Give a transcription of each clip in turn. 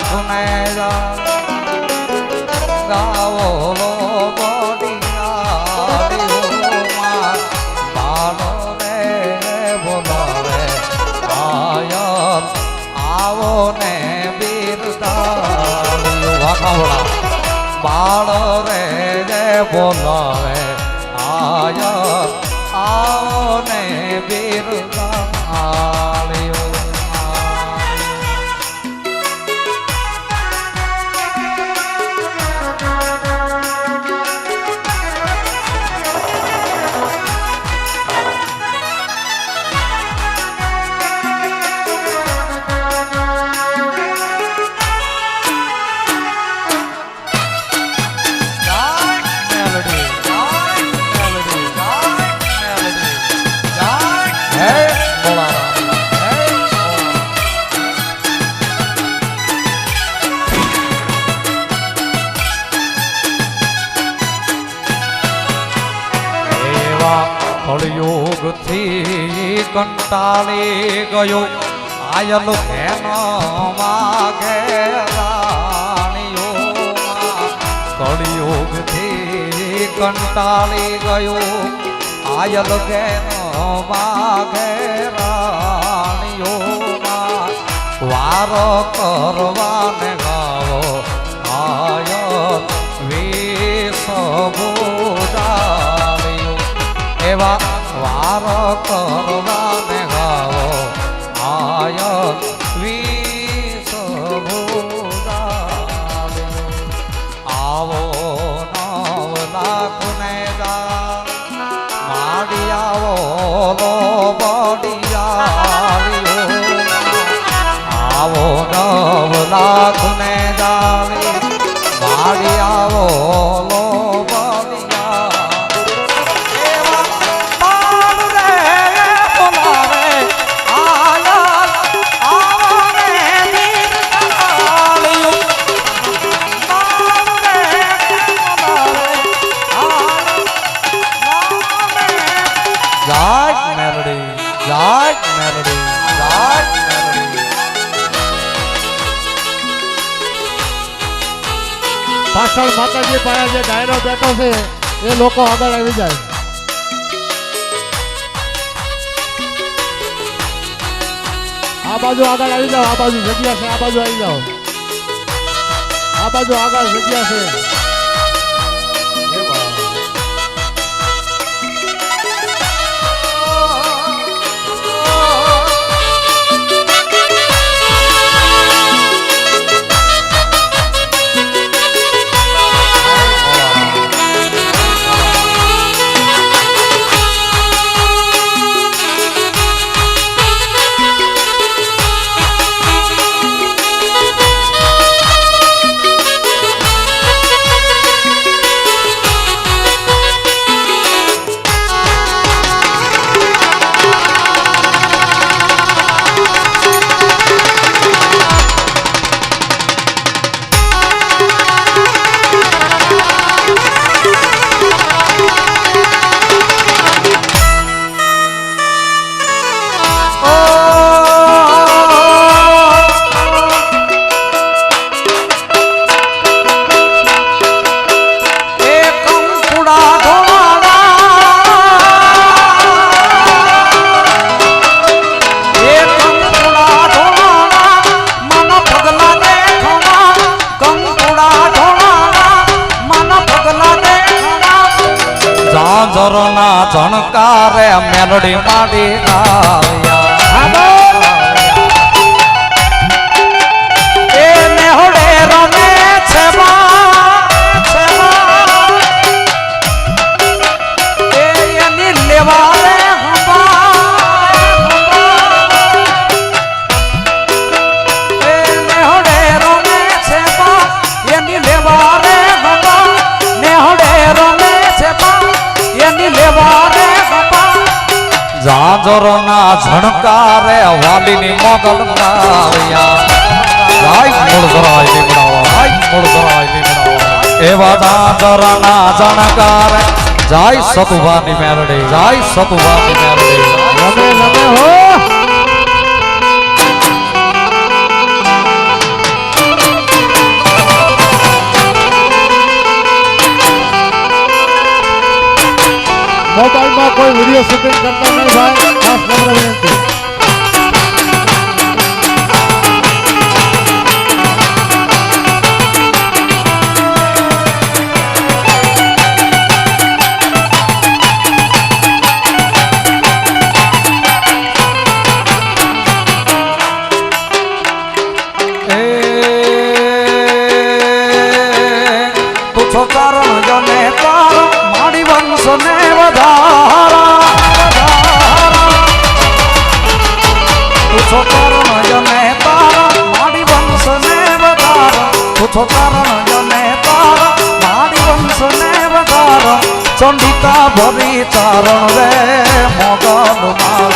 લાખને ગાવો લો બડિયા બાળો રે બોલાવે આયર આવો ને બિરદાવ્યું બાળ રે બોલાવે આયર આવો ને બિરદાવ્યું કળયુગ થી કંટાળી ગયો આયલ એનો માગે રાણીઓ કળયુગ થી કંટાળી ગયો આયલ એનો માગે રાણીઓ વારો કરવાને ગાવો આયલ વિષભૂજાવ્યું એવા વાર કરવાને ગાવો આયર વિષભૂજાવ્યું આવો 9 લાખને માડી આવો લો બડિયાવ્યું આવો 9 લાખને માડી આવો લો પાછળ માતાજી પાસે જે ડાયરો બેઠો છે એ લોકો આગળ આવી જાય. આ બાજુ આગળ આવી જાઓ. આ બાજુ જગ્યા છે. આ બાજુ આવી જાઓ. આ બાજુ આગળ જગ્યા છે. ઝરના ઝણકારે મેલડી માડી આવ્યા એ નેહડે રમે છે એની લેવારે એ નેહડે રમે છે એની લેવારે નેહડે રમે છે એની લેવારે ઝાંઝરના ઝણકારે વાલીની મોગલ આવ્યા મૂળ જરાય લીમડાવા એવા ઝાંઝરના ઝણકારે જાય સતુભાની મેરડી જાય સતુભાની મેરડી રમે રમે હો વિડીયો શૂટિંગ કરતા નહીં ભાઈ, ખાસ નમ્ર વિનંતી. ચંડિકા ભરી ચારણ રે મોગલ માર,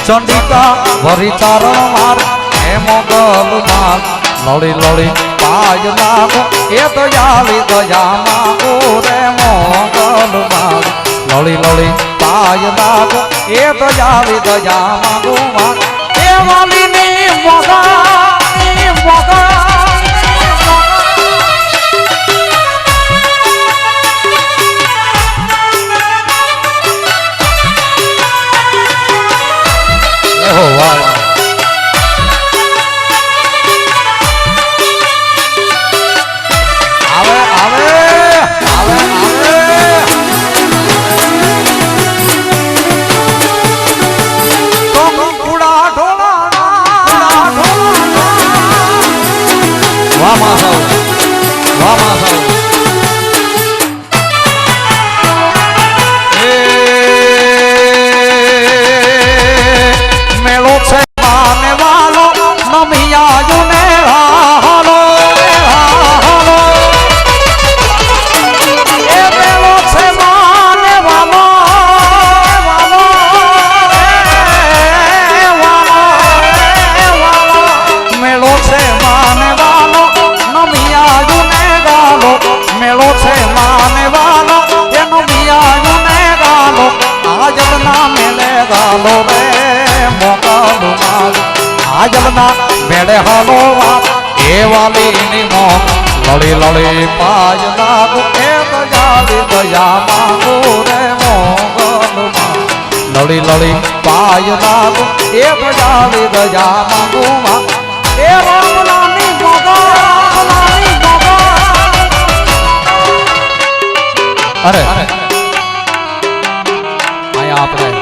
ચંડિકા ભરી ચારણ માર હે મોગલ માર. લડી લડી પાય લાગો એ દયાળી દયા માંગો રે મોગલ માર. લડી લડી પાય લાગો એ દયાળી દયા માંગો માર. એ વાલીની મોગા આજલના મેળે હાલો એ વાલીની મો. લડી લડી પાય લાગો એ દયાળી દયા માંગો રે મોગલ માં. લડી લડી પાય લાગો એ દયાળી દયા માંગો માં. એ રામલાની મોગા. અરે અહીંયા આપણે